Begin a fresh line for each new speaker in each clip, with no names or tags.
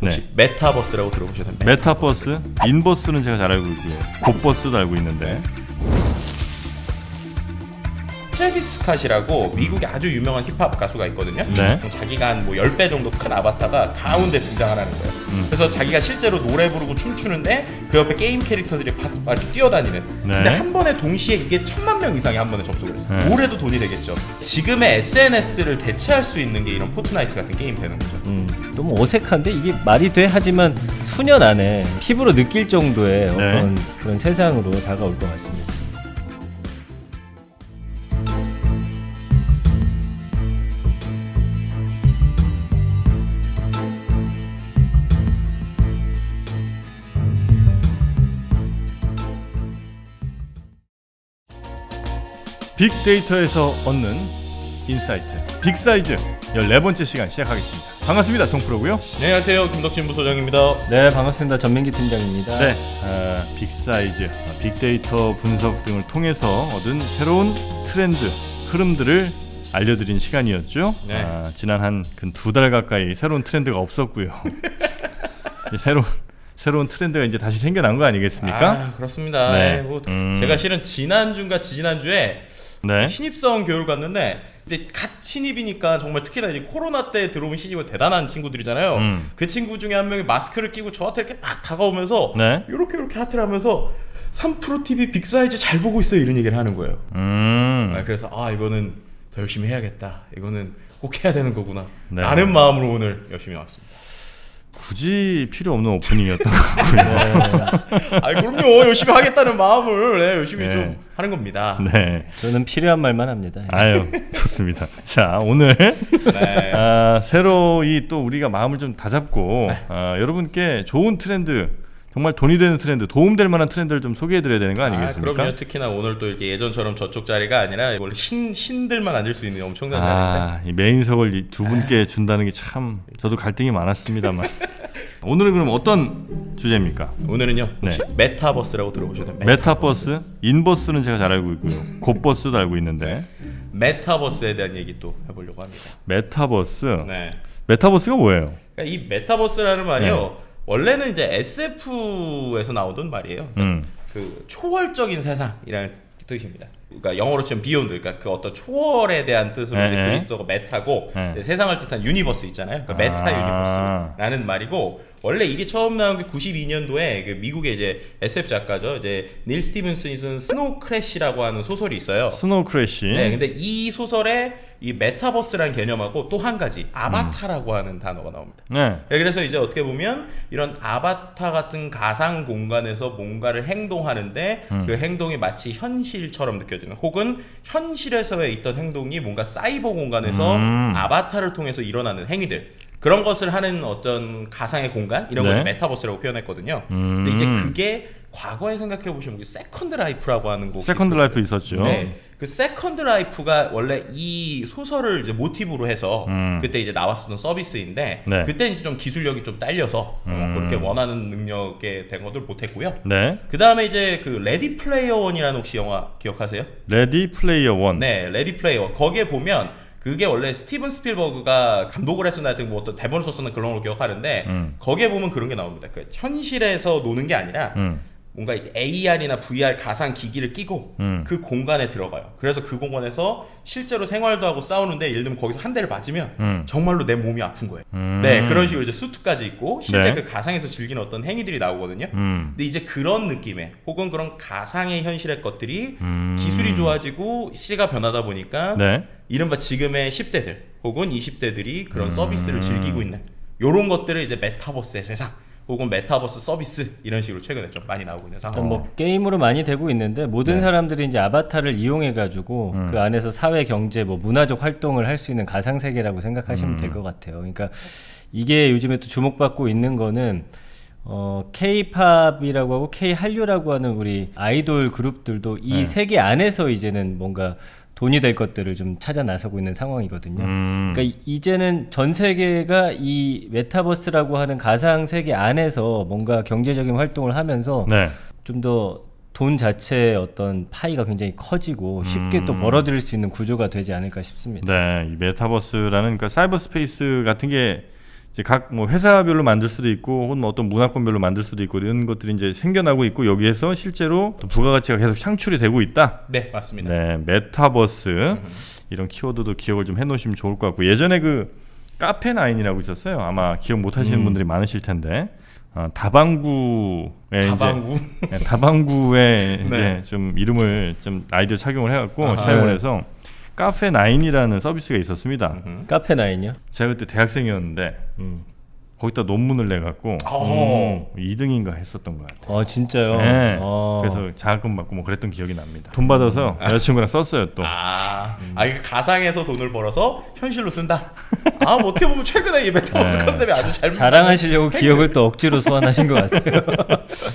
혹시 메타버스라고 들어보셨나요?
메타버스, 인버스는 제가 잘 알고 있고요. 곧버스도 알고 있는데.
트래비스 스캇이라고 미국의 아주 유명한 힙합 가수가 있거든요.
네.
자기가 한 뭐 10배 정도 큰 아바타가 가운데 등장하는 거예요. 그래서 자기가 실제로 노래 부르고 춤추는데 그 옆에 게임 캐릭터들이 이렇게 뛰어다니는. 근데 한 번에 동시에 이게 1000만 명 이상이 한 번에 접속을 했어요. 올해도 돈이 되겠죠. 지금의 SNS를 대체할 수 있는 게 이런 포트나이트 같은 게임 되는 거죠.
너무 어색한데 이게 말이 돼? 하지만 수년 안에 피부로 느낄 정도의 어떤 그런 세상으로 다가올 것 같습니다.
빅데이터에서 얻는 인사이트 빅사이즈 14번째 시간 시작하겠습니다. 반갑습니다. 정프로고요.
안녕하세요. 김덕진 부소장입니다.
네, 반갑습니다. 전민기 팀장입니다.
네, 빅사이즈, 빅데이터 분석 등을 통해서 얻은 새로운 트렌드, 흐름들을 알려드린 시간이었죠.
네.
지난 한 2달 가까이 새로운 트렌드가 없었고요. 새로운 트렌드가 이제 다시 생겨난 거 아니겠습니까?
그렇습니다.
네.
제가 실은 지난주인가 지난주에
네.
신입사원 교육을 갔는데 이제 갓 신입이니까 정말 특히나 이제 코로나 때 들어온 신입은 대단한 친구들이잖아요. 그 친구 중에 한 명이 마스크를 끼고 저한테 이렇게 막 다가오면서 이렇게 하트를 하면서 3프로TV 빅사이즈 잘 보고 있어요 이런 얘기를 하는 거예요. 그래서 이거는 더 열심히 해야겠다. 이거는 꼭 해야 되는 거구나. 라는 마음으로 오늘 열심히 나왔습니다.
굳이 필요 없는 오프닝이었던 것 같고요.
그럼요. 열심히 하겠다는 마음을 열심히 좀 하는 겁니다.
네.
저는 필요한 말만 합니다.
아유, 좋습니다. 자, 오늘 새로 또 우리가 마음을 좀 다잡고 여러분께 좋은 트렌드, 정말 돈이 되는 트렌드, 도움될 만한 트렌드를 좀 소개해드려야 되는 거 아니겠습니까?
그럼요. 특히나 오늘 또 이렇게 예전처럼 저쪽 자리가 아니라 원래 신들만 앉을 수 있는 엄청난 자리인데
이 메인석을 이 두 분께 준다는 게 참 저도 갈등이 많았습니다만 오늘은 그럼 어떤 주제입니까?
오늘은요. 혹시 메타버스라고 들어보셨나요?
메타버스, 인버스는 제가 잘 알고 있고요. 곧버스도 알고 있는데
메타버스에 대한 얘기 또 해보려고 합니다.
메타버스.
네.
메타버스가 뭐예요?
그러니까 이 메타버스라는 말이요. 원래는 이제 SF에서 나오던 말이에요. 그 초월적인 세상이라는 뜻입니다. 그러니까 영어로 치면 비욘드, 그러니까 그 어떤 초월에 대한 뜻으로 이제 그리스어가 메타고 세상을 뜻한 유니버스 있잖아요. 그러니까 메타 유니버스라는 말이고 원래 이게 처음 나온 게 92년도에 그 미국의 이제 SF 작가죠. 이제 닐 스티븐슨이 쓴 스노우 크래시라고 하는 소설이 있어요.
스노우 크래시.
네, 근데 이 소설에 이 메타버스라는 개념하고 또 한 가지 아바타라고 하는 단어가 나옵니다.
네.
그래서 이제 어떻게 보면 이런 아바타 같은 가상 공간에서 뭔가를 행동하는데 그 행동이 마치 현실처럼 느껴지는 혹은 현실에서의 있던 행동이 뭔가 사이버 공간에서 아바타를 통해서 일어나는 행위들 그런 것을 하는 어떤 가상의 공간 이런 걸 메타버스라고 표현했거든요. 근데 이제 그게 과거에 생각해 보시면 세컨드 라이프라고 하는 곡
세컨드 라이프 있었죠.
네. 그 세컨드 라이프가 원래 이 소설을 이제 모티브로 해서 그때 이제 나왔었던 서비스인데 그때 이제 좀 기술력이 좀 딸려서 그렇게 원하는 능력에 된 것들 못했고요. 그 다음에 이제 그 레디 플레이어 원이라는 혹시 영화 기억하세요?
레디 플레이어 원.
네, 레디 플레이어 원. 거기에 보면 그게 원래 스티븐 스필버그가 감독을 했었나 하여튼 뭐 어떤 대본을 썼었나 그런 걸 기억하는데 거기에 보면 그런 게 나옵니다. 그 현실에서 노는 게 아니라 뭔가 이제 AR이나 VR 가상 기기를 끼고 그 공간에 들어가요. 그래서 그 공간에서 실제로 생활도 하고 싸우는데 예를 들면 거기서 한 대를 맞으면 정말로 내 몸이 아픈 거예요. 네, 그런 식으로 이제 수트까지 입고 실제 그 가상에서 즐기는 어떤 행위들이 나오거든요. 근데 이제 그런 느낌의 혹은 그런 가상의 현실의 것들이 기술이 좋아지고 시대가 변하다 보니까 이른바 지금의 10대들 혹은 20대들이 그런 서비스를 즐기고 있는 이런 것들을 이제 메타버스의 세상 혹은 메타버스 서비스 이런 식으로 최근에 좀 많이 나오고 있는 상황.
뭐 게임으로 많이 되고 있는데 모든 사람들이 이제 아바타를 이용해 가지고 그 안에서 사회, 경제, 뭐 문화적 활동을 할 수 있는 가상 세계라고 생각하시면 될 것 같아요. 그러니까 이게 요즘에 또 주목받고 있는 거는 K-팝이라고 하고 K-한류라고 하는 우리 아이돌 그룹들도 이 세계 안에서 이제는 뭔가 돈이 될 것들을 좀 찾아 나서고 있는 상황이거든요. 그러니까 이제는 전 세계가 이 메타버스라고 하는 가상 세계 안에서 뭔가 경제적인 활동을 하면서 좀 더 돈 자체의 어떤 파이가 굉장히 커지고 쉽게 또 벌어들일 수 있는 구조가 되지 않을까 싶습니다.
네, 이 메타버스라는 그러니까 사이버 스페이스 같은 게 이제 각 뭐 회사별로 만들 수도 있고 혹은 뭐 어떤 문화권별로 만들 수도 있고 이런 것들이 이제 생겨나고 있고 여기에서 실제로 또 부가가치가 계속 창출이 되고 있다.
네, 맞습니다.
네, 메타버스 이런 키워드도 기억을 좀 해놓으시면 좋을 것 같고 예전에 그 카페9이라고 있었어요. 아마 기억 못하시는 분들이 많으실 텐데 다방구에
다방구?
이제 다방구에
네.
이제 좀 이름을 좀 아이디어 착용을 해갖고
아하.
사용을 해서 카페9이라는 서비스가 있었습니다.
카페9이요?
제가 그때 대학생이었는데 거기다 논문을 내갖고 2등인가 했었던 것 같아요.
진짜요?
네. 그래서 장학금 받고 뭐 그랬던 기억이 납니다. 돈 받아서 여자친구랑 썼어요 또.
이게 가상에서 돈을 벌어서 현실로 쓴다. 뭐 어떻게 보면 최근에 이 메타버스
네.
컨셉이 아주 잘
자랑하시려고 기억을 또 억지로 소환하신 것 같아요.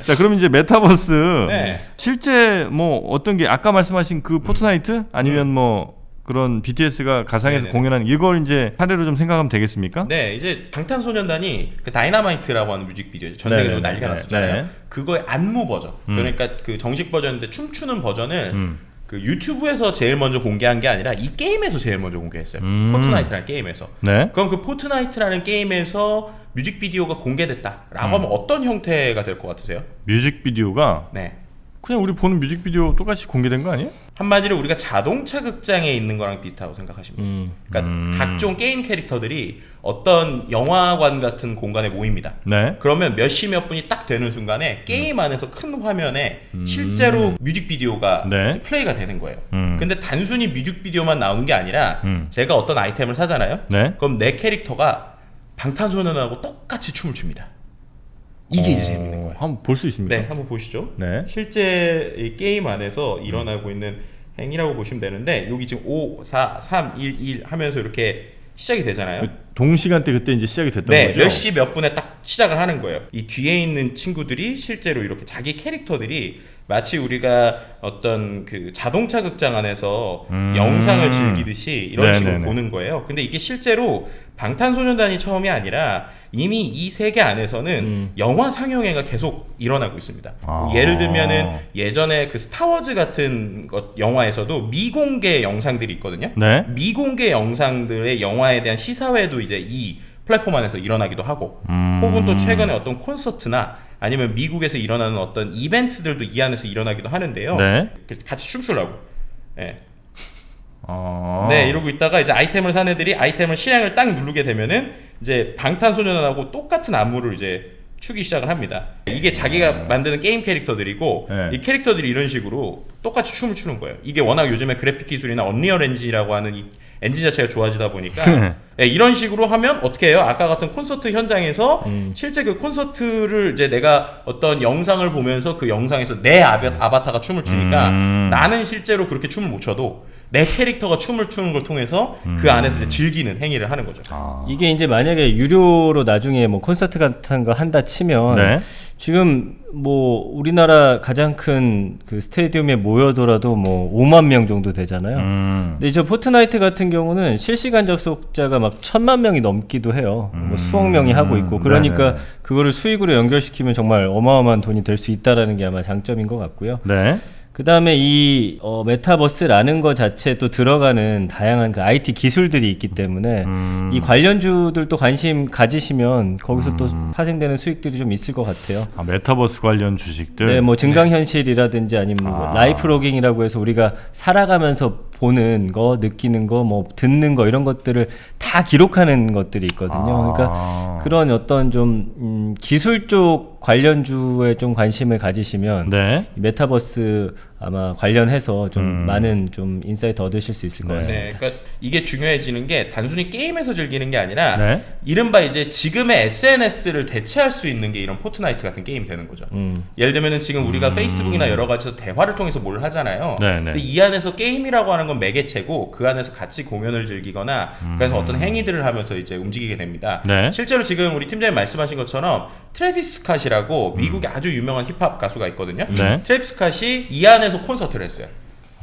자, 그럼 이제 메타버스
네.
실제 뭐 어떤 게 아까 말씀하신 그 포트나이트 아니면 뭐 그런 BTS가 가상에서
네네.
공연한 이걸 이제 사례로 좀 생각하면 되겠습니까?
네, 이제 방탄소년단이 그 다이너마이트라고 하는 뮤직비디오 전 세계로
네네네.
난리가 났었잖아요.
네.
그거의 안무 버전, 그러니까 그 정식 버전인데 춤추는 버전을 그 유튜브에서 제일 먼저 공개한 게 아니라 이 게임에서 제일 먼저 공개했어요. 포트나이트라는 게임에서.
네.
그럼 그 포트나이트라는 게임에서 뮤직비디오가 공개됐다라고 하면 어떤 형태가 될 것 같으세요?
뮤직비디오가
네.
그냥 우리 보는 뮤직비디오 똑같이 공개된 거 아니에요?
한마디로 우리가 자동차 극장에 있는 거랑 비슷하다고 생각하시면 돼요. 그러니까 각종 게임 캐릭터들이 어떤 영화관 같은 공간에 모입니다.
네.
그러면 몇 분이 딱 되는 순간에 게임 안에서 큰 화면에 실제로 뮤직비디오가
네.
이제 플레이가 되는 거예요. 근데 단순히 뮤직비디오만 나오는 게 아니라 제가 어떤 아이템을 사잖아요.
네.
그럼 내 캐릭터가 방탄소년단하고 똑같이 춤을 춥니다. 이게 이제 재밌는 거예요.
한번 볼 수 있습니까?
네, 한번 보시죠.
네.
실제 이 게임 안에서 일어나고 있는 행위라고 보시면 되는데 여기 지금 5, 4, 3, 1 하면서 이렇게 시작이 되잖아요.
동시간대 그때 이제 시작이 됐던
네,
거죠.
몇 시 몇 분에 딱 시작을 하는 거예요. 이 뒤에 있는 친구들이 실제로 이렇게 자기 캐릭터들이 마치 우리가 어떤 그 자동차 극장 안에서 영상을 즐기듯이 이런 식으로
네네네.
보는 거예요. 근데 이게 실제로 방탄소년단이 처음이 아니라 이미 이 세계 안에서는 영화 상영회가 계속 일어나고 있습니다. 예를 들면은 예전에 그 스타워즈 같은 것 영화에서도 미공개 영상들이 있거든요.
네.
미공개 영상들의 영화에 대한 시사회도 이제 이 플랫폼 안에서 일어나기도 하고 혹은 또 최근에 어떤 콘서트나 아니면 미국에서 일어나는 어떤 이벤트들도 이 안에서 일어나기도 하는데요.
네.
그래서 같이 춤추려고. 네.
아.
네, 이러고 있다가 이제 아이템을 산 애들이 아이템을 실행을 딱 누르게 되면은 이제 방탄소년단하고 똑같은 안무를 이제 추기 시작을 합니다. 이게 자기가 만드는 게임 캐릭터들이고
네.
이 캐릭터들이 이런 식으로 똑같이 춤을 추는 거예요. 이게 워낙 요즘에 그래픽 기술이나 언리얼 엔진이라고 하는 이 엔진 자체가 좋아지다 보니까 네, 이런 식으로 하면 어떻게 해요? 아까 같은 콘서트 현장에서 실제 그 콘서트를 이제 내가 어떤 영상을 보면서 그 영상에서 내 아바타가 춤을 추니까 나는 실제로 그렇게 춤을 못 춰도 내 캐릭터가 춤을 추는 걸 통해서 그 안에서 이제 즐기는 행위를 하는 거죠.
이게 이제 만약에 유료로 나중에 뭐 콘서트 같은 거 한다 치면
네.
지금 뭐 우리나라 가장 큰 그 스테디움에 모여더라도 뭐 5만 명 정도 되잖아요. 근데 저 포트나이트 같은 경우는 실시간 접속자가 막 1,000만 명이 넘기도 해요. 뭐 수억 명이 하고 있고 그러니까
네네.
그거를 수익으로 연결시키면 정말 어마어마한 돈이 될 수 있다라는 게 아마 장점인 것 같고요.
네.
그 다음에 이 메타버스라는 것 자체에 또 들어가는 다양한 그 IT 기술들이 있기 때문에 이 관련주들도 관심 가지시면 거기서 또 파생되는 수익들이 좀 있을 것 같아요.
메타버스 관련 주식들.
네, 뭐 증강현실이라든지 아니면 뭐 라이프로깅이라고 해서 우리가 살아가면서 보는 거, 느끼는 거, 뭐 듣는 거 이런 것들을 다 기록하는 것들이 있거든요. 그러니까 그런 어떤 좀 기술 쪽 관련주에 좀 관심을 가지시면
네.
이 메타버스 아마 관련해서 좀 많은 좀 인사이트 얻으실 수 있을 것 같습니다.
네, 그러니까 이게 중요해지는 게 단순히 게임에서 즐기는 게 아니라
네.
이른바 이제 지금의 SNS를 대체할 수 있는 게 이런 포트나이트 같은 게임이 되는 거죠. 예를 들면은 지금 우리가 페이스북이나 여러 가지에서 대화를 통해서 뭘 하잖아요.
네, 네.
근데 이 안에서 게임이라고 하는 건 매개체고 그 안에서 같이 공연을 즐기거나 그래서 어떤 행위들을 하면서 이제 움직이게 됩니다.
네.
실제로 지금 우리 팀장님 말씀하신 것처럼 트래비스 스캇이라고 미국의 아주 유명한 힙합 가수가 있거든요.
네.
트래비스 스캇이 이 안에서 콘서트를 했어요.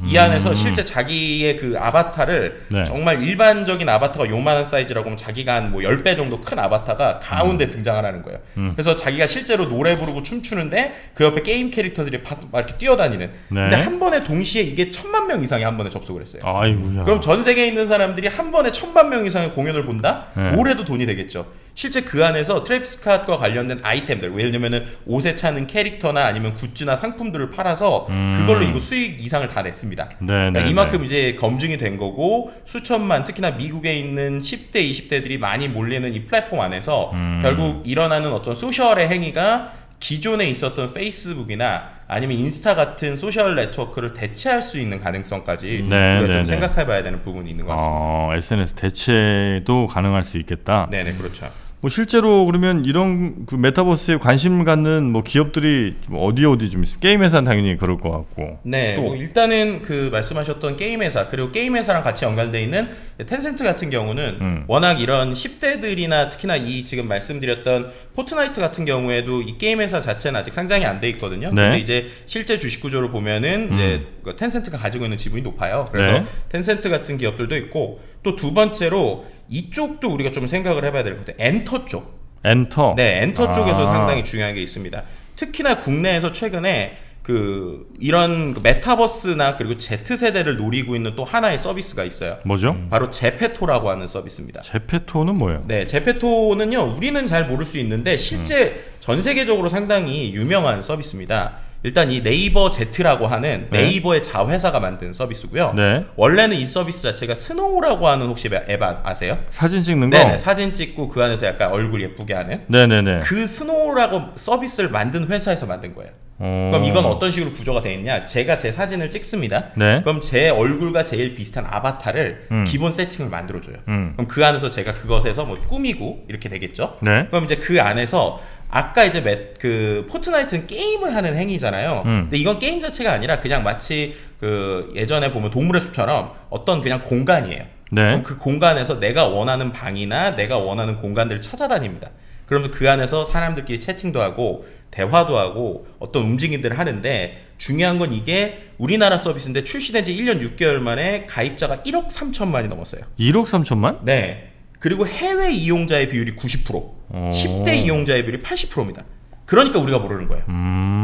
이 안에서 실제 자기의 그 아바타를
네.
정말 일반적인 아바타가 요만한 사이즈라고 하면 자기가 한 뭐 10배 정도 큰 아바타가 가운데 등장을 하는 거예요. 그래서 자기가 실제로 노래 부르고 춤추는데 그 옆에 게임 캐릭터들이 막 이렇게 뛰어다니는.
네.
근데 한 번에 동시에 이게 1,000만 명 이상이 한 번에 접속을 했어요.
아이고야.
그럼 전 세계에 있는 사람들이 한 번에 1,000만 명 이상의 공연을 본다?
네.
올해도 돈이 되겠죠. 실제 그 안에서 트래비스 스캇과 관련된 아이템들, 예를 들면은 옷에 차는 캐릭터나 아니면 굿즈나 상품들을 팔아서 그걸로 이거 수익 이상을 다 냈습니다. 그러니까 이만큼 이제 검증이 된 거고, 수천만, 특히나 미국에 있는 10대, 20대들이 많이 몰리는 이 플랫폼 안에서 결국 일어나는 어떤 소셜의 행위가 기존에 있었던 페이스북이나 아니면 인스타 같은 소셜 네트워크를 대체할 수 있는 가능성까지 우리가 좀 생각해봐야 되는 부분이 있는 것 같습니다.
SNS 대체도 가능할 수 있겠다.
네네, 그렇죠.
뭐 실제로 그러면 이런 그 메타버스에 관심 갖는 뭐 기업들이 좀 어디 좀 있어요? 게임 회사는 당연히 그럴 것 같고.
네, 뭐 일단은 그 말씀하셨던 게임 회사, 그리고 게임 회사랑 같이 연관돼 있는 텐센트 같은 경우는 워낙 이런 10대들이나 특히나 이 지금 말씀드렸던 포트나이트 같은 경우에도 이 게임 회사 자체는 아직 상장이 안 돼 있거든요.
네.
근데 이제 실제 주식 구조를 보면은 이제 그 텐센트가 가지고 있는 지분이 높아요. 그래서
네.
텐센트 같은 기업들도 있고, 또 두 번째로 이쪽도 우리가 좀 생각을 해봐야 될 것 같아요. 엔터 쪽.
엔터.
네, 엔터 쪽에서 상당히 중요한 게 있습니다. 특히나 국내에서 최근에 그 이런 그 메타버스나 그리고 Z세대를 노리고 있는 또 하나의 서비스가 있어요.
뭐죠?
바로 제페토라고 하는 서비스입니다.
제페토는 뭐예요?
네, 제페토는요, 우리는 잘 모를 수 있는데 실제 전 세계적으로 상당히 유명한 서비스입니다. 일단 이 네이버 Z라고 하는
네.
네이버의 자회사가 만든 서비스고요.
네.
원래는 이 서비스 자체가 스노우라고 하는 혹시 앱 아세요?
사진 찍는 거?
네네, 사진 찍고 그 안에서 약간 얼굴 예쁘게 하는
네네네.
그 스노우라고 서비스를 만든 회사에서 만든 거예요. 그럼 이건 어떤 식으로 구조가 되어 있냐? 제가 제 사진을 찍습니다.
네.
그럼 제 얼굴과 제일 비슷한 아바타를 기본 세팅을 만들어줘요. 그럼 그 안에서 제가 그것에서 뭐 꾸미고 이렇게 되겠죠?
네.
그럼 이제 그 안에서 아까 이제 그 포트나이트는 게임을 하는 행위잖아요. 근데 이건 게임 자체가 아니라 그냥 마치 그 예전에 보면 동물의 숲처럼 어떤 그냥 공간이에요.
네.
그럼 그 공간에서 내가 원하는 방이나 내가 원하는 공간들을 찾아다닙니다. 그러면 그 안에서 사람들끼리 채팅도 하고 대화도 하고 어떤 움직임들을 하는데, 중요한 건 이게 우리나라 서비스인데 출시된 지 1년 6개월 만에 가입자가 1억 3천만이 넘었어요.
1억 3천만?
네. 그리고 해외 이용자의 비율이 90%, 10대 이용자의 비율이 80%입니다. 그러니까 우리가 모르는 거예요.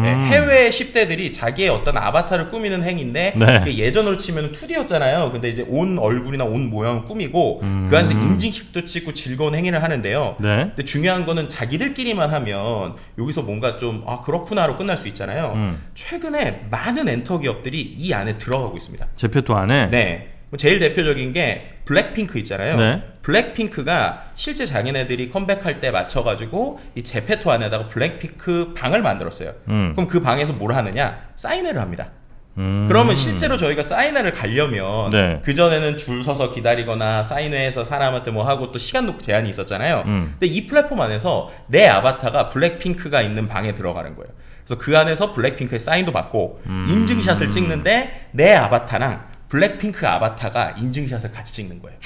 네, 해외 10대들이 자기의 어떤 아바타를 꾸미는 행위인데,
네.
그게 예전으로 치면 2D였잖아요. 근데 이제 온 얼굴이나 온 모양을 꾸미고 그 안에서 인증식도 찍고 즐거운 행위를 하는데요.
네.
근데 중요한 거는 자기들끼리만 하면 여기서 뭔가 좀 그렇구나로 끝날 수 있잖아요. 최근에 많은 엔터 기업들이 이 안에 들어가고 있습니다.
제페토 안에?
네. 제일 대표적인 게 블랙핑크 있잖아요.
네.
블랙핑크가 실제 자기네들이 컴백할 때 맞춰가지고 이 제페토 안에다가 블랙핑크 방을 만들었어요. 그럼 그 방에서 뭘 하느냐? 사인회를 합니다. 그러면 실제로 저희가 사인회를 가려면
네.
그전에는 줄 서서 기다리거나 사인회에서 사람한테 뭐 하고 또 시간도 제한이 있었잖아요. 근데 이 플랫폼 안에서 내 아바타가 블랙핑크가 있는 방에 들어가는 거예요. 그래서 그 안에서 블랙핑크의 사인도 받고 인증샷을 찍는데 내 아바타랑 블랙핑크 아바타가 인증샷을 같이 찍는 거예요.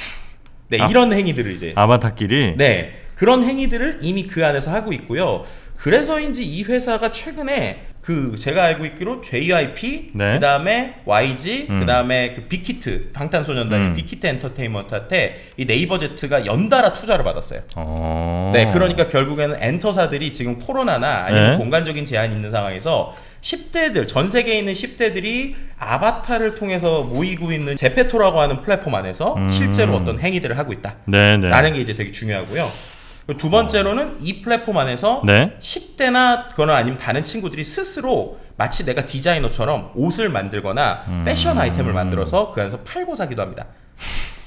네, 이런 행위들을 이제
아바타끼리?
네, 그런 행위들을 이미 그 안에서 하고 있고요. 그래서인지 이 회사가 최근에 그 제가 알고 있기로 JYP,
네.
그 다음에 YG, 그 다음에 그 빅히트 방탄소년단의 빅히트 엔터테인먼트한테 이 네이버 Z가 연달아 투자를 받았어요. 네, 그러니까 결국에는 엔터사들이 지금 코로나나 아니면
네.
공간적인 제한이 있는 상황에서 10대들, 전 세계에 있는 10대들이 아바타를 통해서 모이고 있는 제페토라고 하는 플랫폼 안에서 실제로 어떤 행위들을 하고 있다.
네네.
라는 게 이제 되게 중요하고요. 두 번째로는 이 플랫폼 안에서
네.
10대나 그거나 아니면 다른 친구들이 스스로 마치 내가 디자이너처럼 옷을 만들거나 패션 아이템을 만들어서 그 안에서 팔고 사기도 합니다.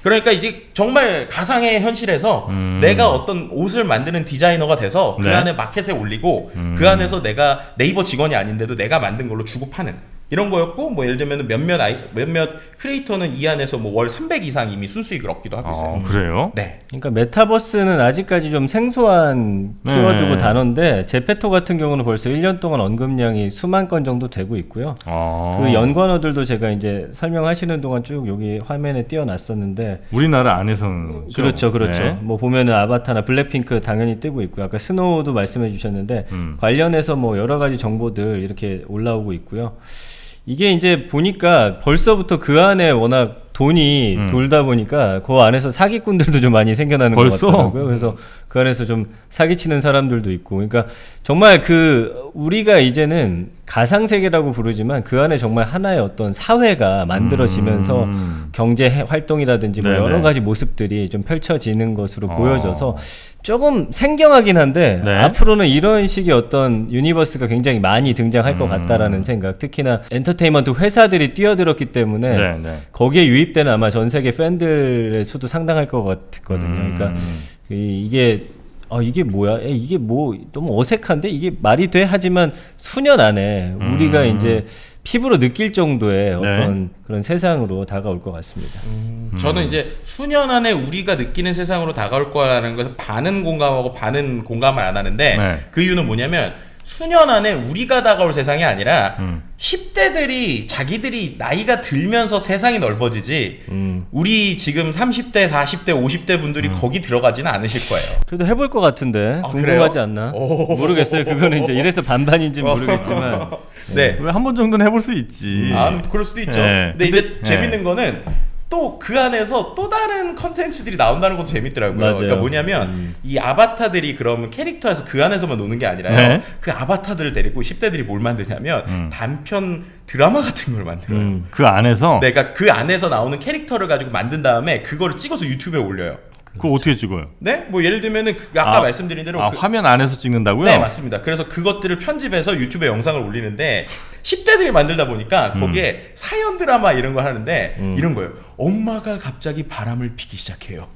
그러니까 이제 정말 가상의 현실에서 내가 어떤 옷을 만드는 디자이너가 돼서 그
네.
안에 마켓에 올리고 그 안에서 내가 네이버 직원이 아닌데도 내가 만든 걸로 주고 파는 이런 거였고, 뭐 예를 들면 몇몇 크리에이터는 이 안에서 뭐 월 300 이상 이미 순수익을 얻기도 하고 있어요.
그래요?
네.
그러니까 메타버스는 아직까지 좀 생소한 키워드고 단어인데 제페토 같은 경우는 벌써 1년 동안 언급량이 수만 건 정도 되고 있고요. 그 연관어들도 제가 이제 설명하시는 동안 쭉 여기 화면에 띄워놨었는데,
우리나라 안에서는
그렇죠.
네.
뭐 보면은 아바타나 블랙핑크 당연히 뜨고 있고요. 아까 스노우도 말씀해 주셨는데 관련해서 뭐 여러 가지 정보들 이렇게 올라오고 있고요. 이게 이제 보니까 벌써부터 그 안에 워낙 돈이 돌다 보니까 그 안에서 사기꾼들도 좀 많이 생겨나는
벌써?
것 같더라고요. 그래서 그 안에서 좀 사기치는 사람들도 있고, 그러니까 정말 우리가 이제는 가상 세계라고 부르지만 그 안에 정말 하나의 어떤 사회가 만들어지면서 경제 활동이라든지 뭐
네네.
여러 가지 모습들이 좀 펼쳐지는 것으로 보여져서 조금 생경하긴 한데
네.
앞으로는 이런 식의 어떤 유니버스가 굉장히 많이 등장할 것 같다라는 생각. 특히나 엔터테인먼트 회사들이 뛰어들었기 때문에
네.
거기에 유입되는 아마 전 세계 팬들의 수도 상당할 것 같거든요. 그러니까 이게 뭐야? 이게 뭐 너무 어색한데 이게 말이 돼? 하지만 수년 안에 우리가 이제 피부로 느낄 정도의 어떤 그런 세상으로 다가올 것 같습니다.
저는 이제 수년 안에 우리가 느끼는 세상으로 다가올 거라는 것은 반은 공감하고 반은 공감을 안 하는데
네.
그 이유는 뭐냐면 수년 안에 우리가 다가올 세상이 아니라 10대들이 자기들이 나이가 들면서 세상이 넓어지지 우리 지금 30대, 40대, 50대 분들이 거기 들어가지는 않으실 거예요.
그래도 해볼 것 같은데
아,
궁금하지
그래요?
않나? 모르겠어요. 그거는 이제 이래서 반반인지 모르겠지만
네.
왜 한 번 정도는 해볼 수 있지.
아, 그럴 수도 있죠.
네.
근데 이제
근데-
재밌는 거는 또 그 안에서 또 다른 컨텐츠들이 나온다는 것도 재밌더라고요.
맞아요.
그러니까 뭐냐면 이 아바타들이 그러면 캐릭터에서 그 안에서만 노는 게 아니라요.
네.
그 아바타들을 데리고 10대들이 뭘 만드냐면 단편 드라마 같은 걸 만들어요.
그 안에서
네, 그러니까 그 안에서 나오는 캐릭터를 가지고 만든 다음에 그거를 찍어서 유튜브에 올려요.
그거 어떻게 찍어요?
네? 뭐 예를 들면은 아까
아,
말씀드린 대로
화면 안에서 찍는다고요?
네, 맞습니다. 그래서 그것들을 편집해서 유튜브에 영상을 올리는데 10대들이 만들다 보니까 거기에 사연 드라마 이런 거 하는데 이런 거예요. 엄마가 갑자기 바람을 피기 시작해요.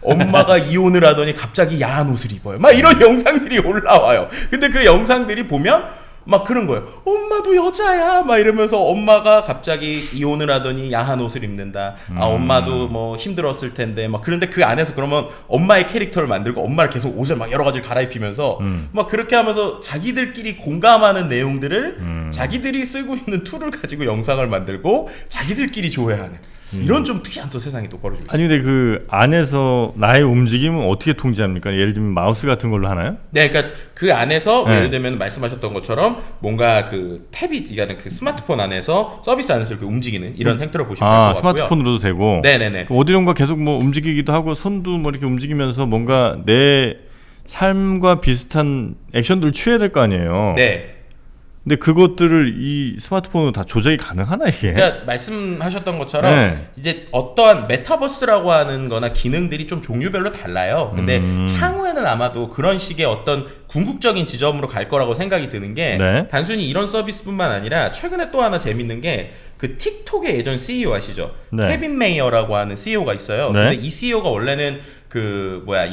엄마가 이혼을 하더니 갑자기 야한 옷을 입어요. 막 이런 영상들이 올라와요. 근데 그 영상들이 보면 막 그런 거예요. 엄마도 여자야. 막 이러면서 엄마가 갑자기 이혼을 하더니 야한 옷을 입는다. 아, 엄마도 뭐 힘들었을 텐데. 막 그런데 그 안에서 그러면 엄마의 캐릭터를 만들고 엄마를 계속 옷을 막 여러 가지를 갈아입히면서 막 그렇게 하면서 자기들끼리 공감하는 내용들을 자기들이 쓰고 있는 툴을 가지고 영상을 만들고 자기들끼리 조회하는 이런 좀 특이한 또 세상이 또 벌어지고 있어요.
아니 근데 그 안에서 나의 움직임은 어떻게 통제합니까? 예를 들면 마우스 같은 걸로 하나요?
네, 그러니까 그 안에서
네.
예를 들면 말씀하셨던 것처럼 뭔가 그 탭이, 그러니까 그 스마트폰 안에서 서비스 안에서 이렇게 움직이는 이런 행태로 보시면 될 것 같고요.
스마트폰으로도 되고.
네네네.
어디론가 계속 뭐 움직이기도 하고 손도 뭐 이렇게 움직이면서 뭔가 내 삶과 비슷한 액션들을 취해야 될 거 아니에요.
네.
근데 그것들을 이 스마트폰으로 다 조작이 가능하나 이게?
그러니까 말씀하셨던 것처럼
네.
이제 어떠한 메타버스라고 하는 거나 기능들이 좀 종류별로 달라요. 근데 향후에는 아마도 그런 식의 어떤 궁극적인 지점으로 갈 거라고 생각이 드는 게
네.
단순히 이런 서비스뿐만 아니라 최근에 또 하나 재밌는 게 그 틱톡의 예전 CEO 아시죠?
네.
케빈 메이어라고 하는 CEO가 있어요.
네.
근데 이 CEO가 원래는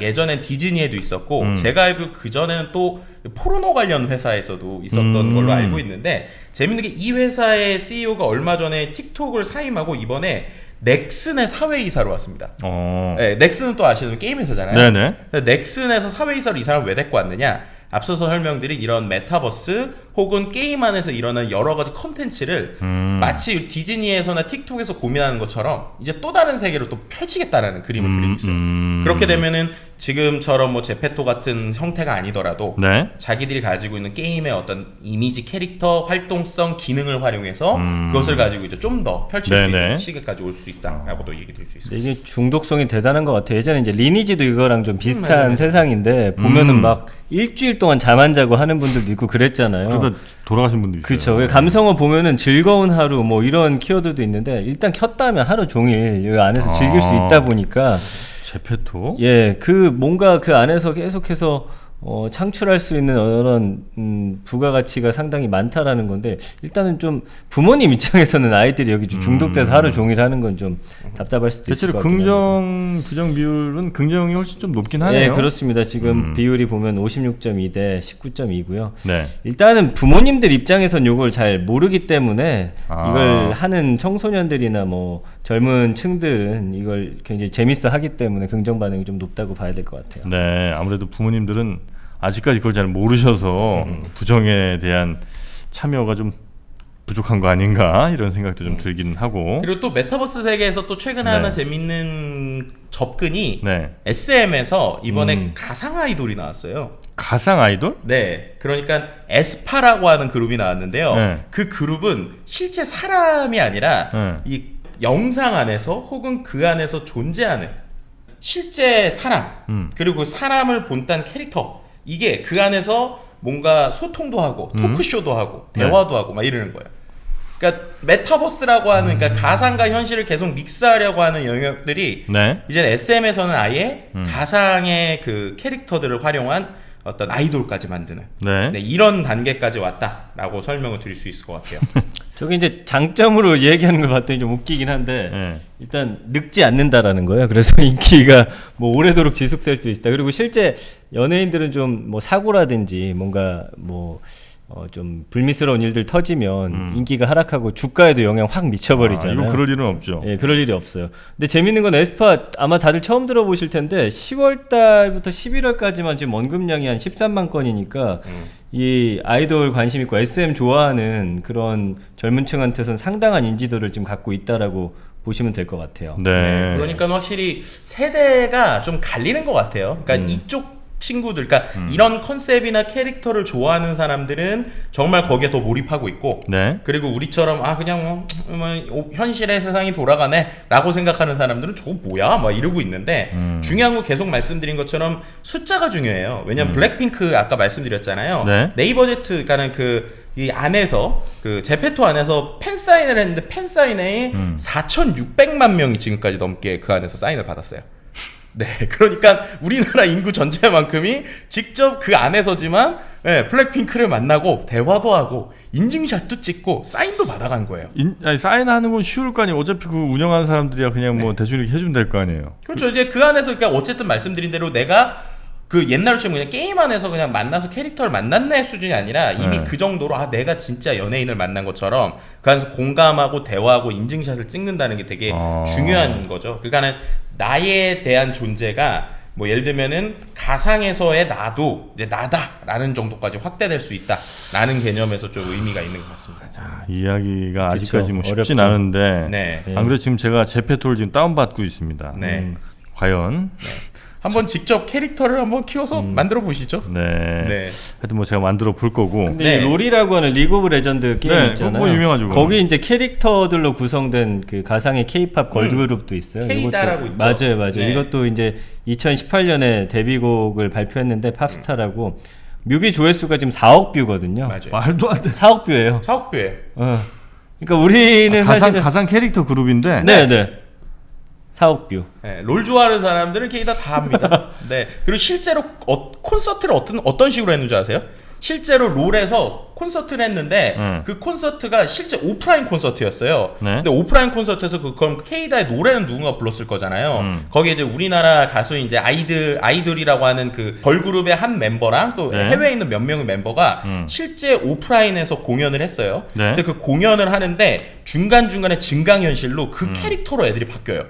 예전엔 디즈니에도 있었고 제가 알고 그 전에는 또 포르노 관련 회사에서도 있었던 걸로 알고 있는데 재밌는 게 이 회사의 CEO가 얼마 전에 틱톡을 사임하고 이번에 넥슨의 사회이사로 왔습니다. 네, 넥슨은 또 아시는 게임 회사잖아요.
네네.
넥슨에서 사회이사로 이 사람을 왜 데리고 왔느냐? 앞서서 설명드린 이런 메타버스 혹은 게임 안에서 일어나는 여러 가지 컨텐츠를 마치 디즈니에서나 틱톡에서 고민하는 것처럼 이제 또 다른 세계로 또 펼치겠다라는 그림을 그리고 있어요. 그렇게 되면은 지금처럼 뭐 제페토 같은 형태가 아니더라도
네.
자기들이 가지고 있는 게임의 어떤 이미지, 캐릭터, 활동성, 기능을 활용해서 그것을 가지고 이제 좀 더 펼칠 수 있는 시기까지 올 수 있다라고도 얘기 드릴 수 있습니다.
이게 중독성이 대단한 것 같아요. 예전에 이제 리니지도 이거랑 좀 비슷한
맞아요.
세상인데 보면은 막 일주일 동안 잠 안 자고 하는 분들도 있고 그랬잖아요.
그러다 돌아가신 분도 있어요.
그렇죠. 감성어 보면은 즐거운 하루 뭐 이런 키워드도 있는데 일단 켰다면 하루 종일 이 안에서 즐길 수 있다 보니까
제페토?
예, 뭔가 그 안에서 계속해서 창출할 수 있는 그런 부가가치가 상당히 많다라는 건데 일단은 좀 부모님 입장에서는 아이들이 여기 중독돼서 하루 종일 하는 건 좀 답답할 수도 있을
대체로
것 같긴 합니다.
긍정 부정 비율은 긍정이 훨씬 좀 높긴 하네요.
네, 그렇습니다. 지금 비율이 보면 56.2 대 19.2고요.
네.
일단은 부모님들 입장에선 이걸 잘 모르기 때문에
아.
이걸 하는 청소년들이나 뭐 젊은 층들은 이걸 굉장히 재밌어 하기 때문에 긍정 반응이 좀 높다고 봐야 될 것 같아요.
네, 아무래도 부모님들은 아직까지 그걸 잘 모르셔서 부정에 대한 참여가 좀 부족한 거 아닌가 이런 생각도 좀 들긴 하고.
그리고 또 메타버스 세계에서 또 최근에
네.
하나 재밌는 접근이
네.
SM에서 이번에 가상 아이돌이 나왔어요.
가상 아이돌?
네, 그러니까 에스파라고 하는 그룹이 나왔는데요.
네.
그 그룹은 실제 사람이 아니라
네.
이 영상 안에서 혹은 그 안에서 존재하는 실제 사람 그리고 사람을 본딴 캐릭터 이게 그 안에서 뭔가 소통도 하고 토크쇼도 하고 대화도 하고 막 이러는 거예요. 그러니까 메타버스라고 하는 그러니까 가상과 현실을 계속 믹스하려고 하는 영역들이
네.
이제 SM에서는 아예 가상의 그 캐릭터들을 활용한 어떤 아이돌까지 만드는
네.
네, 이런 단계까지 왔다라고 설명을 드릴 수 있을 것 같아요.
저게 이제 장점으로 얘기하는 걸 봤더니 좀 웃기긴 한데
네.
일단 늙지 않는다라는 거예요. 그래서 인기가 뭐 오래도록 지속될 수 있다. 그리고 실제 연예인들은 좀 뭐 사고라든지 뭔가 뭐 좀 불미스러운 일들 터지면 인기가 하락하고 주가에도 영향 확 미쳐버리잖아요.
이건 그럴 일은 없죠.
예, 그럴 일이 없어요. 근데 재밌는 건 에스파 아마 다들 처음 들어보실 텐데 10월 달부터 11월까지만 지금 언급량이 한 13만 건이니까 이 아이돌 관심 있고 SM 좋아하는 그런 젊은 층한테서는 상당한 인지도를 지금 갖고 있다라고 보시면 될 것 같아요.
네.
그러니까 확실히 세대가 좀 갈리는 것 같아요. 그러니까 이쪽 친구들, 그러니까 이런 컨셉이나 캐릭터를 좋아하는 사람들은 정말 거기에 더 몰입하고 있고,
네.
그리고 우리처럼 그냥 뭐 현실의 세상이 돌아가네라고 생각하는 사람들은 저거 뭐야 막 이러고 있는데 중요한 거 계속 말씀드린 것처럼 숫자가 중요해요. 왜냐면 블랙핑크 아까 말씀드렸잖아요.
네.
네이버제트 그러니까 이 안에서 그 제페토 안에서 팬 사인을 했는데 팬 사인회에 4,600만 명이 지금까지 넘게 그 안에서 사인을 받았어요. 네, 그러니까 우리나라 인구 전체만큼이 직접 그 안에서지만 블랙핑크를 만나고 대화도 하고 인증샷도 찍고 사인도 받아간 거예요.
아니, 사인하는 건 쉬울 거 아니에요. 어차피 그 운영하는 사람들이야 그냥 뭐 대충 이렇게 해주면 될 거 아니에요.
그렇죠. 이제 그 안에서 그러니까 어쨌든 말씀드린 대로 내가 그 옛날로 치면 그냥 게임 안에서 그냥 만나서 캐릭터를 만났네 수준이 아니라 이미 그 정도로 내가 진짜 연예인을 만난 것처럼 그 안에서 공감하고 대화하고 인증샷을 찍는다는 게 되게 중요한 거죠. 그러니까는 나에 대한 존재가 뭐 예를 들면은 가상에서의 나도 이제 나다라는 정도까지 확대될 수 있다라는 개념에서 좀 의미가 있는 것 같습니다.
이야기가 아직까지 뭐 쉽진
어렵죠.
않은데
네.
안 그래도 지금 제가 제페토를 지금 다운받고 있습니다.
네.
과연
한번 직접 캐릭터를 한번 키워서 만들어 보시죠.
네.
네.
하여튼 뭐 제가 만들어 볼 거고.
근데
네.
이 롤이라고 하는 리그 오브 레전드 게임
네,
있잖아요.
그거 유명하죠, 그거.
거기 이제 캐릭터들로 구성된 그 가상의 K-팝 걸그룹도 있어요.
K-다라고 있죠.
맞아요.
네.
이것도 이제 2018년에 데뷔곡을 발표했는데 팝스타라고 뮤비 조회수가 지금 4억 뷰거든요.
맞아요.
말도 안 돼.
4억 뷰예요.
사옥뷰에
그러니까 우리는 사실은
가상 캐릭터 그룹인데.
네. 4억 뷰.
네, 롤 좋아하는 사람들은 K-다 합니다. 네. 그리고 실제로 콘서트를 어떤 식으로 했는지 아세요? 실제로 롤에서 콘서트를 했는데 그 콘서트가 실제 오프라인 콘서트였어요.
네.
근데 오프라인 콘서트에서 그럼 K-다의 노래는 누군가 불렀을 거잖아요. 거기에 이제 우리나라 가수 이제 아이돌이라고 하는 그 걸그룹의 한 멤버랑 또
네.
해외에 있는 몇 명의 멤버가 실제 오프라인에서 공연을 했어요.
네.
근데 그 공연을 하는데 중간중간에 증강현실로 그 캐릭터로 애들이 바뀌어요.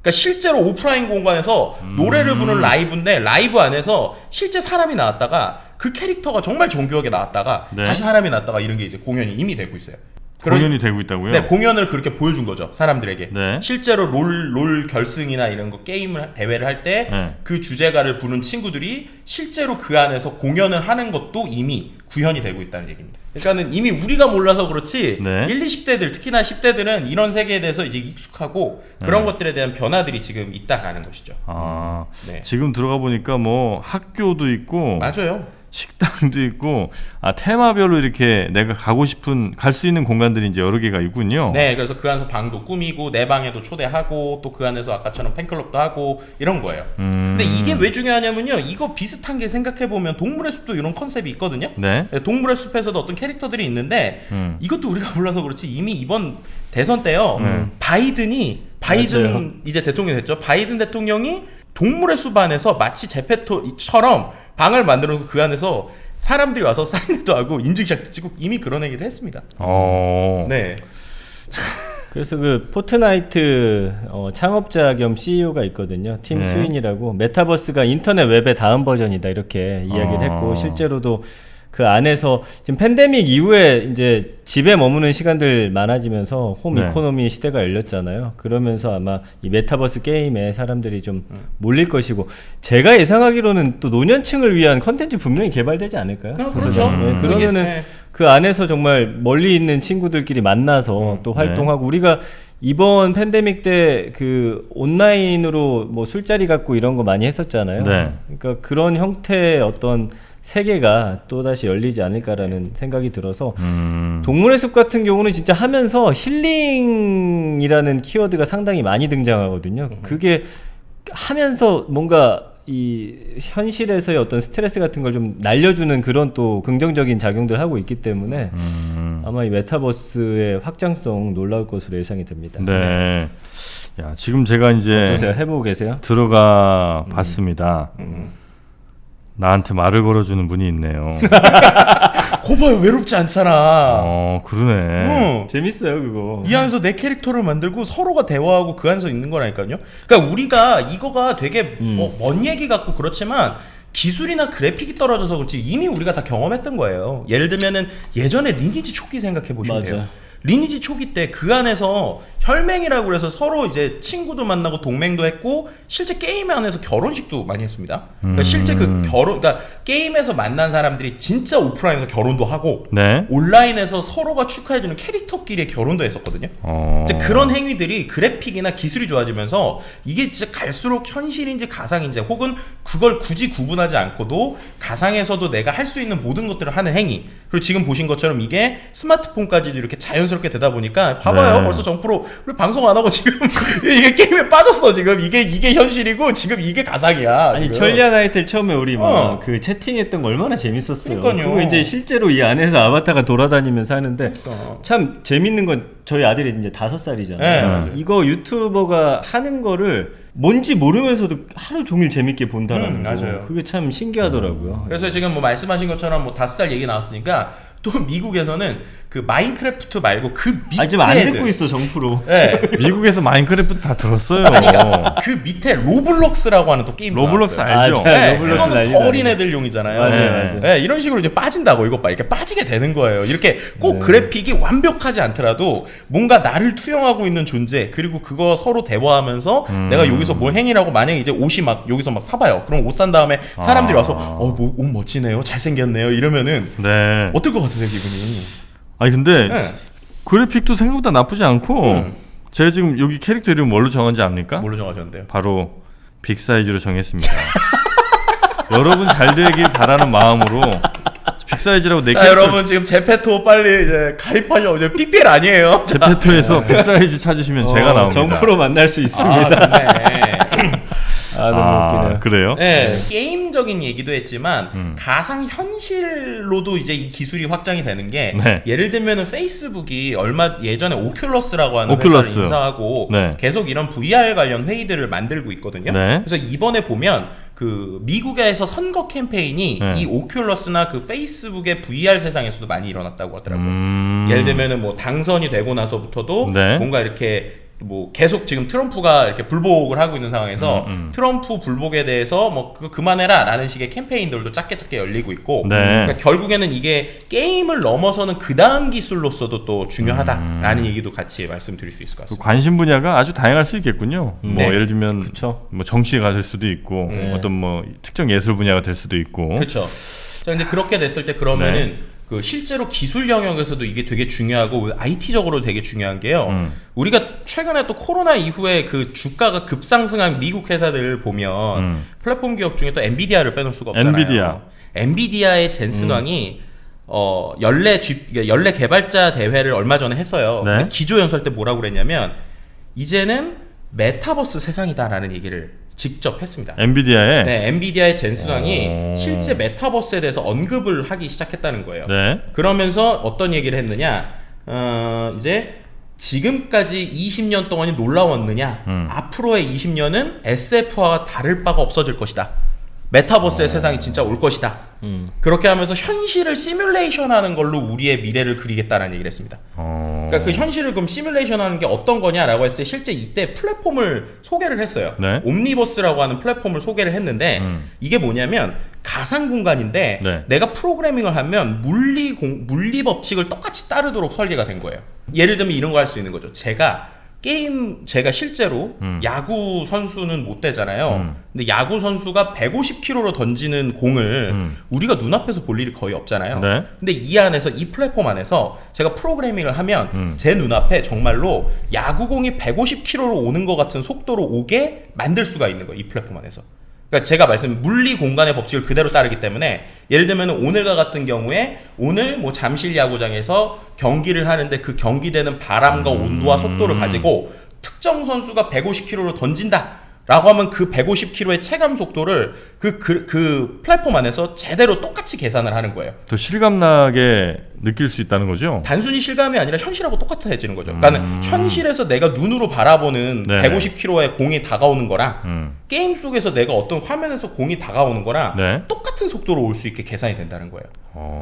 그러니까 실제로 오프라인 공간에서 노래를 부르는 라이브인데 라이브 안에서 실제 사람이 나왔다가 그 캐릭터가 정말 정교하게 나왔다가
네.
다시 사람이 나왔다가 이런 게 이제 공연이 이미 되고 있어요.
공연이 되고 있다고요?
네, 공연을 그렇게 보여준 거죠 사람들에게.
네.
실제로 롤 결승이나 이런 거 게임을 대회를 할 때 그
네.
주제가를 부른 친구들이 실제로 그 안에서 공연을 하는 것도 이미 구현이 되고 있다는 얘기입니다. 그러니까는 이미 우리가 몰라서 그렇지
네.
1, 20대들 특히나 10대들은 이런 세계에 대해서 이제 익숙하고 그런 것들에 대한 변화들이 지금 있다라는 것이죠. 네.
지금 들어가 보니까 뭐 학교도 있고
맞아요.
식당도 있고 테마별로 이렇게 내가 가고 싶은 갈 수 있는 공간들이 이제 여러 개가 있군요.
네, 그래서 그 안에서 방도 꾸미고 내 방에도 초대하고 또 그 안에서 아까처럼 팬클럽도 하고 이런 거예요. 근데 이게 왜 중요하냐면요, 이거 비슷한 게 생각해 보면 동물의 숲도 이런 컨셉이 있거든요.
네.
네, 동물의 숲에서도 어떤 캐릭터들이 있는데 이것도 우리가 몰라서 그렇지 이미 이번 대선 때요, 바이든
맞아요.
이제 대통령이 됐죠. 바이든 대통령이 동물의 숲 안에서 마치 제페토처럼 방을 만들어 놓고 그 안에서 사람들이 와서 사인도 하고 인증샷도 찍고 이미 그런 얘기를 했습니다. 네.
그래서 그 포트나이트 창업자 겸 CEO가 있거든요. 팀
네.
스윈이라고. 메타버스가 인터넷 웹의 다음 버전이다 이렇게 이야기를 했고 실제로도 그 안에서 지금 팬데믹 이후에 이제 집에 머무는 시간들 많아지면서 홈
네.
이코노미 시대가 열렸잖아요. 그러면서 아마 이 메타버스 게임에 사람들이 좀 몰릴 것이고, 제가 예상하기로는 또 노년층을 위한 컨텐츠 분명히 개발되지 않을까요?
그렇죠.
그러면은
네.
그 안에서 정말 멀리 있는 친구들끼리 만나서 또 활동하고, 우리가 이번 팬데믹 때 그 온라인으로 뭐 술자리 갖고 이런 거 많이 했었잖아요.
네.
그러니까 그런 형태의 어떤 세계가 또다시 열리지 않을까라는 생각이 들어서 동물의 숲 같은 경우는 진짜 하면서 힐링이라는 키워드가 상당히 많이 등장하거든요. 그게 하면서 뭔가 이 현실에서의 어떤 스트레스 같은 걸 좀 날려주는 그런 또 긍정적인 작용들을 하고 있기 때문에 아마 이 메타버스의 확장성 놀라울 것으로 예상이 됩니다.
네. 야, 지금 제가 이제
어떠세요? 해보고 계세요?
들어가 봤습니다. 나한테 말을 걸어주는 분이 있네요.
거봐요, 외롭지 않잖아.
그러네.
재밌어요 그거.
이 안에서 내 캐릭터를 만들고 서로가 대화하고 그 안에서 있는 거라니까요. 그러니까 우리가 이거가 되게 먼 얘기 같고 그렇지만 기술이나 그래픽이 떨어져서 그렇지 이미 우리가 다 경험했던 거예요. 예를 들면은 예전에 리니지 초기 생각해 보시면 돼요.
맞아.
리니지 초기 때 그 안에서 혈맹이라고 그래서 서로 이제 친구도 만나고 동맹도 했고 실제 게임 안에서 결혼식도 많이 했습니다. 그러니까 실제 그 그러니까 게임에서 만난 사람들이 진짜 오프라인에서 결혼도 하고
네.
온라인에서 서로가 축하해주는 캐릭터끼리의 결혼도 했었거든요. 이제 그런 행위들이 그래픽이나 기술이 좋아지면서 이게 진짜 갈수록 현실인지 가상인지 혹은 그걸 굳이 구분하지 않고도 가상에서도 내가 할 수 있는 모든 것들을 하는 행위. 그리고 지금 보신 것처럼 이게 스마트폰까지도 이렇게 자연스럽게 되다 보니까 봐봐요.
네.
벌써 정프로 우리 방송 안 하고 지금 이게 게임에 빠졌어. 지금 이게 현실이고 지금 이게 가상이야.
아니
지금.
천리안 하이텔 처음에 우리 막 그 채팅했던 거 얼마나 재밌었어요.
그러니까요.
그거 이제 실제로 이 안에서 아바타가 돌아다니면서 하는데
그러니까.
참 재밌는 건 저희 아들이 이제 5살이잖아요.
네, 맞아요.
이거 유튜버가 하는 거를 뭔지 모르면서도 하루 종일 재밌게 본다는 거.
맞아요.
그게 참 신기하더라고요.
그래서 지금 뭐 말씀하신 것처럼 뭐 5살 얘기 나왔으니까 또 미국에서는 그 마인크래프트 말고 그 밑에
지금 안
애들.
듣고 있어 정프로.
네.
미국에서 마인크래프트 다 들었어요.
아니, 그러니까 그 밑에 로블록스라고 하는 또 게임도
로블록스
나왔어요.
알죠?
네.
네,
로블록스
그거는
난리
더
나네.
어린 애들용이잖아요.
맞아요.
네, 이런 식으로 이제 빠진다고 이것 봐. 이렇게 빠지게 되는 거예요. 이렇게 꼭
네.
그래픽이 완벽하지 않더라도 뭔가 나를 투영하고 있는 존재 그리고 그거 서로 대화하면서 내가 여기서 뭐 행위라고 만약에 이제 옷이 막 여기서 막 사봐요. 그럼 옷 산 다음에 사람들이 와서 뭐 옷 멋지네요, 잘생겼네요 이러면은
네.
어떨 것 같으세요 기분이?
아니 근데
네.
그래픽도 생각보다 나쁘지 않고 제가 지금 여기 캐릭터 이름 뭘로 정한지 압니까?
뭘로 정하셨는데요?
바로 빅 사이즈로 정했습니다. 여러분 잘 되길 바라는 마음으로 빅 사이즈라고 내
자,
캐릭터
여러분 지금 제페토 빨리 이제 가입하셔. 이제 PPL 아니에요.
제페토에서 빅 사이즈 찾으시면 제가 나옵니다.
정프로 만날 수 있습니다.
좋네.
너무 웃기네요.
그래요?
네, 게임적인 얘기도 했지만 가상 현실로도 이제 이 기술이 확장이 되는 게
네.
예를 들면은 페이스북이 얼마 예전에 오큘러스라고 하는
오큘러스.
회사를 인수하고
네.
계속 이런 VR 관련 회의들을 만들고 있거든요.
네.
그래서 이번에 보면 그 미국에서 선거 캠페인이
네.
이 오큘러스나 그 페이스북의 VR 세상에서도 많이 일어났다고 하더라고요. 예를 들면은 뭐 당선이 되고 나서부터도
네.
뭔가 이렇게 뭐 계속 지금 트럼프가 이렇게 불복을 하고 있는 상황에서 트럼프 불복에 대해서 뭐 그거 그만해라 라는 식의 캠페인들도 작게 열리고 있고
네.
그러니까 결국에는 이게 게임을 넘어서는 그 다음 기술로서도 또 중요하다라는 얘기도 같이 말씀드릴 수 있을 것
그
같습니다.
관심 분야가 아주 다양할 수 있겠군요. 뭐
네.
예를 들면
그쵸.
뭐 정치가 될 수도 있고 어떤 뭐 특정 예술 분야가 될 수도 있고.
그렇죠. 자, 근데 그렇게 됐을 때 그러면은 그 실제로 기술 영역에서도 이게 되게 중요하고 IT적으로 되게 중요한 게요. 우리가 최근에 또 코로나 이후에 그 주가가 급상승한 미국 회사들 보면 플랫폼 기업 중에 또 엔비디아를 빼놓을 수가 없잖아요.
엔비디아.
엔비디아의 젠슨 왕이 연례 개발자 대회를 얼마 전에 했어요.
네.
근데 기조 연설 때 뭐라고 그랬냐면 이제는 메타버스 세상이다라는 얘기를 직접 했습니다.
엔비디아에
네, 엔비디아의 젠슨 왕이 실제 메타버스에 대해서 언급을 하기 시작했다는 거예요.
네.
그러면서 어떤 얘기를 했느냐? 이제 지금까지 20년 동안이 놀라웠느냐? 앞으로의 20년은 SF와 다를 바가 없어질 것이다. 메타버스의 세상이 진짜 올 것이다. 그렇게 하면서 현실을 시뮬레이션하는 걸로 우리의 미래를 그리겠다라는 얘기를 했습니다. 그러니까 그 현실을 그럼 시뮬레이션하는 게 어떤 거냐라고 했을 때 실제 이때 플랫폼을 소개를 했어요.
네.
옴니버스라고 하는 플랫폼을 소개를 했는데 이게 뭐냐면 가상 공간인데
네.
내가 프로그래밍을 하면 물리 법칙을 똑같이 따르도록 설계가 된 거예요. 예를 들면 이런 거 할 수 있는 거죠. 제가 실제로 야구 선수는 못 되잖아요. 근데 야구 선수가 150km로 던지는 공을 우리가 눈앞에서 볼 일이 거의 없잖아요.
네.
근데 이 안에서, 이 플랫폼 안에서 제가 프로그래밍을 하면 제 눈앞에 정말로 야구공이 150km로 오는 것 같은 속도로 오게 만들 수가 있는 거예요. 이 플랫폼 안에서. 그러니까 제가 물리 공간의 법칙을 그대로 따르기 때문에, 예를 들면 오늘과 같은 경우에 오늘 뭐 잠실 야구장에서 경기를 하는데 그 경기되는 바람과 온도와 속도를 가지고 특정 선수가 150km로 던진다 라고 하면 그 150km의 체감 속도를 그 플랫폼 안에서 제대로 똑같이 계산을 하는 거예요.
더 실감나게 느낄 수 있다는 거죠?
단순히 실감이 아니라 현실하고 똑같아지는 거죠. 그러니까 현실에서 내가 눈으로 바라보는
네네.
150km의 공이 다가오는 거랑 게임 속에서 내가 어떤 화면에서 공이 다가오는 거랑
네.
똑같은 속도로 올 수 있게 계산이 된다는 거예요.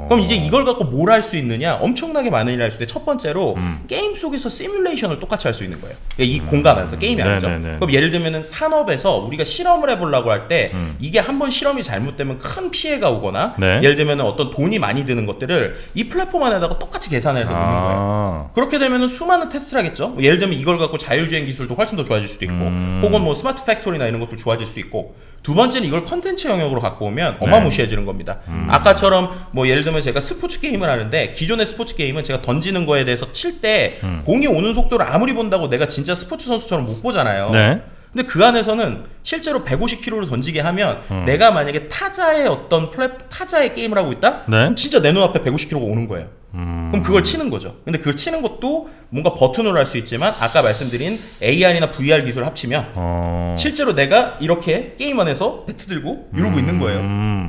그럼 이제 이걸 갖고 뭘 할 수 있느냐? 엄청나게 많은 일을 할 수 있는데, 첫 번째로 게임 속에서 시뮬레이션을 똑같이 할 수 있는 거예요. 이 공간 안에서, 게임이 아니죠.
네네네.
그럼 예를 들면 산업에서 우리가 실험을 해보려고 할 때 이게 한번 실험이 잘못되면 큰 피해가 오거나
네.
예를 들면 어떤 돈이 많이 드는 것들을 이 플랫폼 안에다가 똑같이 계산해서 놓는 거예요. 그렇게 되면 수많은 테스트를 하겠죠. 예를 들면 이걸 갖고 자율주행 기술도 훨씬 더 좋아질 수도 있고, 혹은 뭐 스마트 팩토리나 이런 것도 좋아질 수 있고, 두 번째는 이걸 컨텐츠 영역으로 갖고 오면 어마무시해지는 겁니다. 아까처럼 뭐 예를 들면 제가 스포츠 게임을 하는데, 기존의 스포츠 게임은 제가 던지는 거에 대해서 칠 때 공이 오는 속도를 아무리 본다고 내가 진짜 스포츠 선수처럼 못 보잖아요.
네.
근데 그 안에서는 실제로 150km로 던지게 하면 내가 만약에 타자의 타자의 게임을 하고 있다?
네.
그럼 진짜 내 눈앞에 150km가 오는 거예요. 그럼 그걸 치는 거죠. 근데 그걸 치는 것도 뭔가 버튼으로 할 수 있지만, 아까 말씀드린 AR이나 VR 기술을 합치면 실제로 내가 이렇게 게임 안에서 배트 들고 이러고 있는 거예요.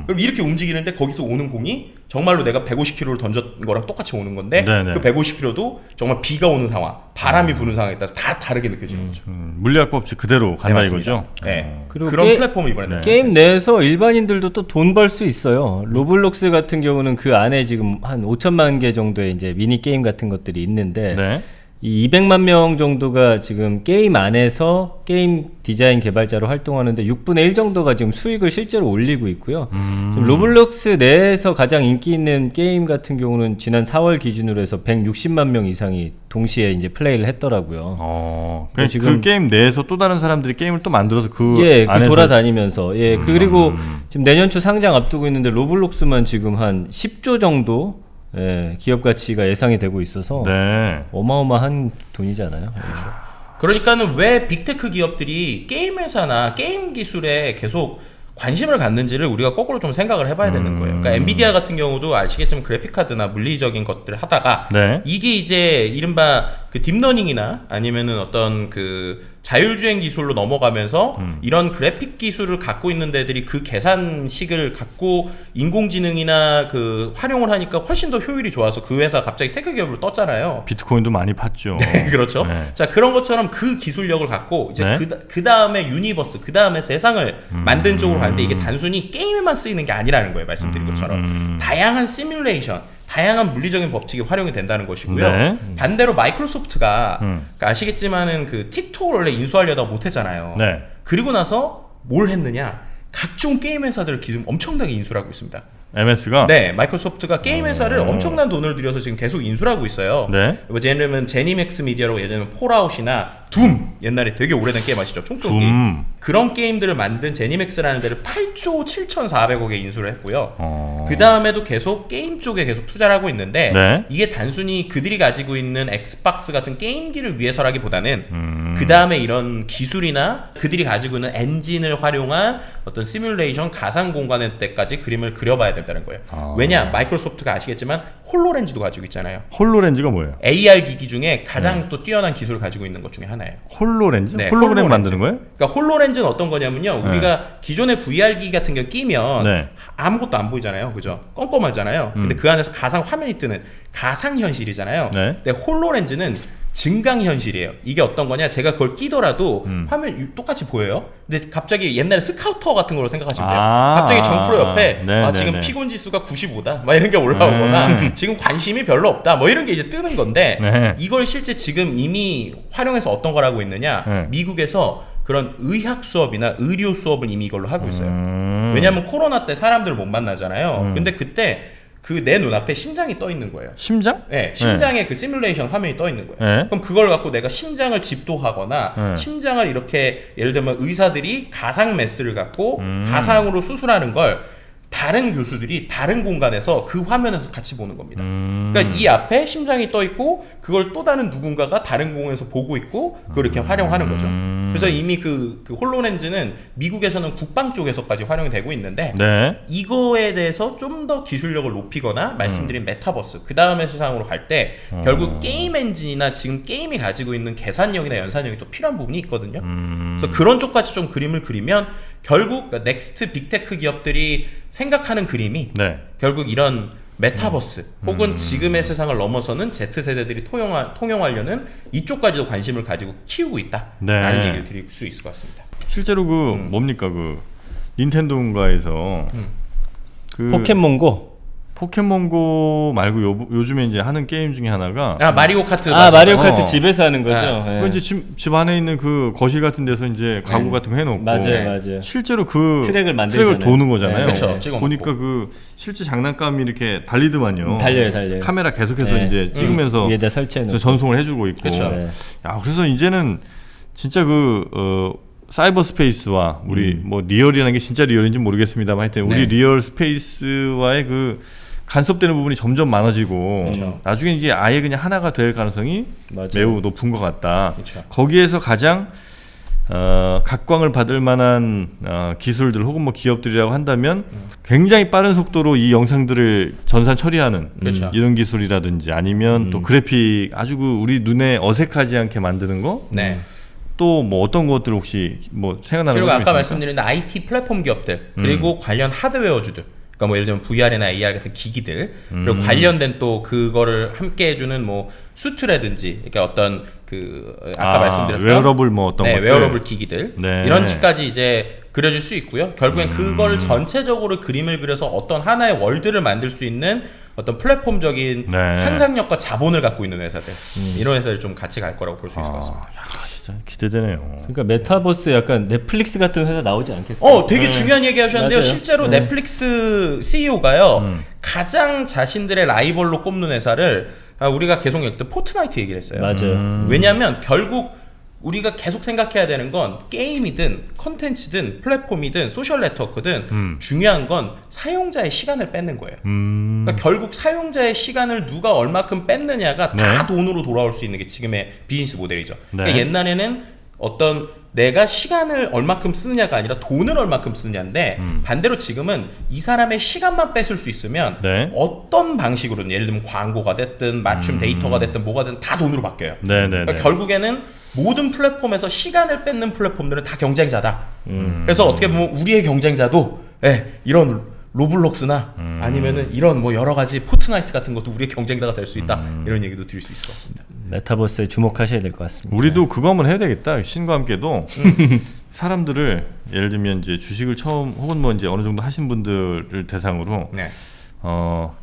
그럼 이렇게 움직이는데 거기서 오는 공이 정말로 내가 150km를 던졌던 거랑 똑같이 오는 건데,
네네.
그 150km도 정말 비가 오는 상황, 바람이 부는 상황에 따라서 다 다르게 느껴지는 거죠.
물리학 법칙 그대로 간다 이거죠?
네.
그리고
그런 플랫폼을 이번에
게임 내에서 일반인들도 또 돈 벌 수 있어요. 로블록스 같은 경우는 그 안에 지금 한 5천만 개 정도의 이제 미니 게임 같은 것들이 있는데,
네.
이 200만 명 정도가 지금 게임 안에서 게임 디자인 개발자로 활동하는데 6분의 1 정도가 지금 수익을 실제로 올리고 있고요. 지금 로블록스 내에서 가장 인기 있는 게임 같은 경우는 지난 4월 기준으로 해서 160만 명 이상이 동시에 이제 플레이를 했더라고요.
그
지금
게임 내에서 또 다른 사람들이 게임을 또 만들어서 그
그
안에서
돌아다니면서 그리고 지금 내년 초 상장 앞두고 있는데 로블록스만 지금 한 10조 정도 기업 가치가 예상이 되고 있어서
네.
어마어마한 돈이잖아요.
그러니까는 왜 빅테크 기업들이 게임 회사나 게임 기술에 계속 관심을 갖는지를 우리가 거꾸로 좀 생각을 해봐야 되는 거예요. 그러니까 엔비디아 같은 경우도 아시겠지만 그래픽카드나 물리적인 것들을 하다가
네.
이게 이제 이른바 그 딥러닝이나 아니면은 어떤 그 자율주행 기술로 넘어가면서 이런 그래픽 기술을 갖고 있는 데들이 그 계산식을 갖고 인공지능이나 그 활용을 하니까 훨씬 더 효율이 좋아서 그 회사 갑자기 테크 기업으로 떴잖아요.
비트코인도 많이 팠죠.
네, 그렇죠.
네.
자, 그런 것처럼 그 기술력을 갖고 이제
네.
그 다음에 유니버스, 그 다음에 세상을 만든 쪽으로 가는데, 이게 단순히 게임에만 쓰이는 게 아니라는 거예요. 말씀드린 것처럼 다양한 시뮬레이션, 다양한 물리적인 법칙이 활용이 된다는 것이고요.
네.
반대로 마이크로소프트가 그러니까 아시겠지만은 그 틱톡을 원래 인수하려다가 못했잖아요.
네.
그리고 나서 뭘 했느냐? 각종 게임 회사들을 지금 엄청나게 인수를 하고 있습니다.
MS가
네, 마이크로소프트가 게임 회사를 엄청난 돈을 들여서 지금 계속 인수를 하고 있어요.
네.
뭐 예를 들면 제니맥스 미디어로 예를 들면 폴아웃이나 둠, 옛날에 되게 오래된 게임 아시죠? 총총 게임. 그런 게임들을 만든 제니맥스라는 데를 8조 7,400억에 인수를 했고요. 그 다음에도 계속 게임 쪽에 계속 투자를 하고 있는데,
네.
이게 단순히 그들이 가지고 있는 엑스박스 같은 게임기를 위해서라기보다는 그 다음에 이런 기술이나 그들이 가지고 있는 엔진을 활용한 어떤 시뮬레이션, 가상 공간의 때까지 그림을 그려봐야 된다는 거예요. 왜냐? 마이크로소프트가 아시겠지만 홀로렌즈도 가지고 있잖아요.
홀로렌즈가 뭐예요?
AR 기기 중에 가장 또 뛰어난 기술을 가지고 있는 것 중에 하나예요.
홀로렌즈?
네,
홀로그램
홀로렌즈.
만드는 거예요?
그러니까 홀로렌즈는 어떤 거냐면요, 우리가 기존의 VR 기기 같은 거 끼면
네.
아무것도 안 보이잖아요, 그죠? 껌껌하잖아요. 근데 그 안에서 가상 화면이 뜨는 가상 현실이잖아요.
네.
근데 홀로렌즈는 증강 현실이에요. 이게 어떤 거냐? 제가 그걸 끼더라도 화면 똑같이 보여요. 근데 갑자기 옛날에 스카우터 같은 걸로 생각하시면 돼요. 갑자기 정프로 옆에
네,
지금
네, 네.
피곤 지수가 95다, 막 이런 게 올라오거나 지금 관심이 별로 없다, 뭐 이런 게 이제 뜨는 건데,
네.
이걸 실제 지금 이미 활용해서 어떤 걸 하고 있느냐?
네.
미국에서 그런 의학 수업이나 의료 수업을 이미 이걸로 하고 있어요. 왜냐하면 코로나 때 사람들 못 만나잖아요. 근데 그때 그 내 눈앞에 심장이 떠 있는 거예요.
심장?
네, 심장에 그 시뮬레이션 화면이 떠 있는 거예요.
네.
그럼 그걸 갖고 내가 심장을 집도하거나 심장을 이렇게 예를 들면 의사들이 가상 메스를 갖고 가상으로 수술하는 걸 다른 교수들이 다른 공간에서 그 화면에서 같이 보는 겁니다. 그러니까 이 앞에 심장이 떠 있고 그걸 또 다른 누군가가 다른 공간에서 보고 있고 그걸 이렇게 활용하는 거죠. 그래서 이미 그 홀로렌즈는 미국에서는 국방 쪽에서까지 활용이 되고 있는데
네.
이거에 대해서 좀 더 기술력을 높이거나 말씀드린 메타버스 그 다음의 세상으로 갈 때 결국 게임 엔진이나 지금 게임이 가지고 있는 계산력이나 연산력이 또 필요한 부분이 있거든요. 그래서 그런 쪽까지 좀 그림을 그리면 결국 넥스트 빅테크 기업들이 생각하는 그림이
네.
결국 이런 메타버스 혹은 지금의 세상을 넘어서는 Z세대들이 통용하려는 이쪽까지도 관심을 가지고 키우고 있다라는
네.
얘기를 드릴 수 있을 것 같습니다.
실제로 그 뭡니까 그 닌텐도인가에서 그
포켓몬고.
포켓몬고 말고 요즘에 이제 하는 게임 중에 하나가
마리오 카트
마리오 카트 집에서 하는 거죠.
그 이제 집 안에 있는 그 거실 같은 데서 이제 가구 같은 거 해놓고
맞아요.
실제로 그
트랙을 만들잖아요.
도는 거잖아요.
네,
그쵸, 찍어놓고.
보니까 그 실제 장난감이 이렇게 달리더만요.
달려요.
카메라 계속해서
네.
이제 찍으면서
위에다 설치해놓고.
전송을 해주고 있고.
그쵸.
네.
야, 그래서 이제는 진짜 사이버 스페이스와 우리 뭐 리얼이라는 게 진짜 리얼인지 모르겠습니다만 하여튼 우리 리얼 스페이스와의 그 간섭되는 부분이 점점 많아지고
그쵸.
나중에 이게 아예 그냥 하나가 될 가능성이
맞아요.
매우 높은 것 같다.
그쵸.
거기에서 가장 각광을 받을 만한 기술들 혹은 뭐 기업들이라고 한다면 굉장히 빠른 속도로 이 영상들을 전산 처리하는
그쵸.
이런 기술이라든지 아니면 또 그래픽 아주 우리 눈에 어색하지 않게 만드는 거.
네.
또 뭐 어떤 것들 혹시 뭐 생각나는
그리고
거
아까
있습니까?
말씀드린 IT 플랫폼 기업들 그리고 관련 하드웨어주들 그러니까 뭐 예를 들면 VR이나 AR 같은 기기들 그리고 관련된 또 그거를 함께 해주는 뭐 수트라든지 그러니까 어떤 그 아까 말씀드렸던
웨어러블 뭐 어떤
네,
것들
웨어러블 기기들
네.
이런 식까지 이제 그려줄 수 있고요. 결국엔 그걸 전체적으로 그림을 그려서 어떤 하나의 월드를 만들 수 있는 어떤 플랫폼적인
네.
상상력과 자본을 갖고 있는 회사들 이런 회사들 좀 같이 갈 거라고 볼 수 있을 것 같습니다.
야, 진짜 기대되네요.
그러니까 메타버스 약간 넷플릭스 같은 회사 나오지 않겠어요?
되게 중요한 얘기 하셨는데요.
맞아요.
실제로
네.
넷플릭스 CEO가요. 가장 자신들의 라이벌로 꼽는 회사를 우리가 계속 얘기했던 포트나이트 얘기를 했어요.
맞아요.
왜냐하면 결국 우리가 계속 생각해야 되는 건 게임이든 컨텐츠든 플랫폼이든 소셜 네트워크든 중요한 건 사용자의 시간을 뺏는 거예요. 그러니까 결국 사용자의 시간을 누가 얼마큼 뺐느냐가 다 돈으로 돌아올 수 있는 게 지금의 비즈니스 모델이죠. 그러니까 옛날에는 어떤 내가 시간을 얼마큼 쓰느냐가 아니라 돈을 얼마큼 쓰느냐인데 반대로 지금은 이 사람의 시간만 뺏을 수 있으면 어떤 방식으로든 예를 들면 광고가 됐든 맞춤 데이터가 됐든 뭐가 됐든 다 돈으로 바뀌어요. 그러니까 결국에는 모든 플랫폼에서 시간을 뺏는 플랫폼들은 다 경쟁자다. 그래서 어떻게 보면 우리의 경쟁자도 이런 로블록스나 아니면은 이런 뭐 여러 가지 포트나이트 같은 것도 우리의 경쟁자가 될 수 있다. 이런 얘기도 드릴 수 있을 것 같습니다.
메타버스에 주목하셔야 될 것 같습니다.
우리도 그거 한번 해야 되겠다. 신과 함께도 사람들을 예를 들면 이제 주식을 처음 혹은 뭐 이제 어느 정도 하신 분들을 대상으로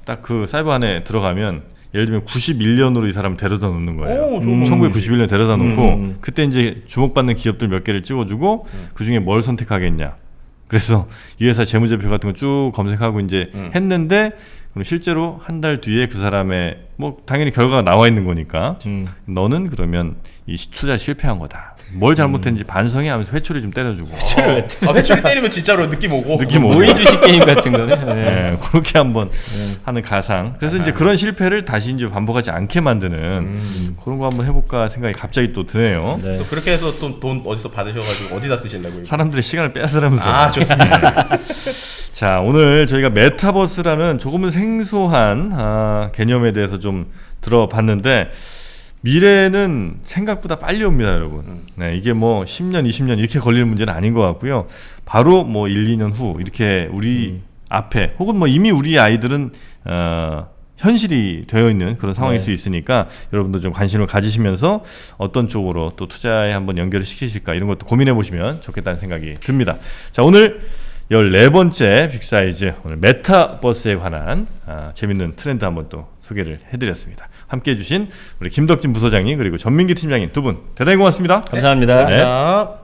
딱 그 사이버 안에 들어가면 예를 들면 91년으로 이 사람 데려다 놓는 거예요. 1991년 데려다 놓고 그때 이제 주목받는 기업들 몇 개를 찍어주고 그 중에 뭘 선택하겠냐. 그래서 이 회사 재무제표 같은 거 쭉 검색하고 이제 했는데 그럼 실제로 한 달 뒤에 그 사람의 뭐 당연히 결과가 나와 있는 거니까 너는 그러면 이 투자 실패한 거다. 뭘 잘못했는지 반성해 하면서 회초리 좀 때려주고.
회초리 때리면 진짜로 느낌 오고.
모의 주식 게임 같은 거네.
네, 그렇게 한번 하는 가상. 그래서 이제 그런 실패를 다시 이제 반복하지 않게 만드는 그런 거 한번 해볼까 생각이 갑자기 또 드네요.
또 그렇게 해서 또 돈 어디서 받으셔가지고 어디다 쓰시려고요?
사람들의 시간을 빼앗으라면서.
좋습니다.
자, 오늘 저희가 메타버스라는 조금은 생소한 개념에 대해서 좀 들어봤는데 미래는 생각보다 빨리 옵니다, 여러분. 네, 이게 뭐 10년, 20년 이렇게 걸리는 문제는 아닌 것 같고요. 바로 뭐 1, 2년 후 이렇게 우리 앞에 혹은 뭐 이미 우리 아이들은 현실이 되어 있는 그런 상황일 수 있으니까 여러분도 좀 관심을 가지시면서 어떤 쪽으로 또 투자에 한번 연결을 시키실까 이런 것도 고민해 보시면 좋겠다는 생각이 듭니다. 자, 오늘 14번째 빅사이즈 오늘 메타버스에 관한 재밌는 트렌드 한번 또 소개를 해드렸습니다. 함께해 주신 우리 김덕진 부소장님 그리고 전민기 팀장님 두 분 대단히 고맙습니다.
감사합니다.
감사합니다.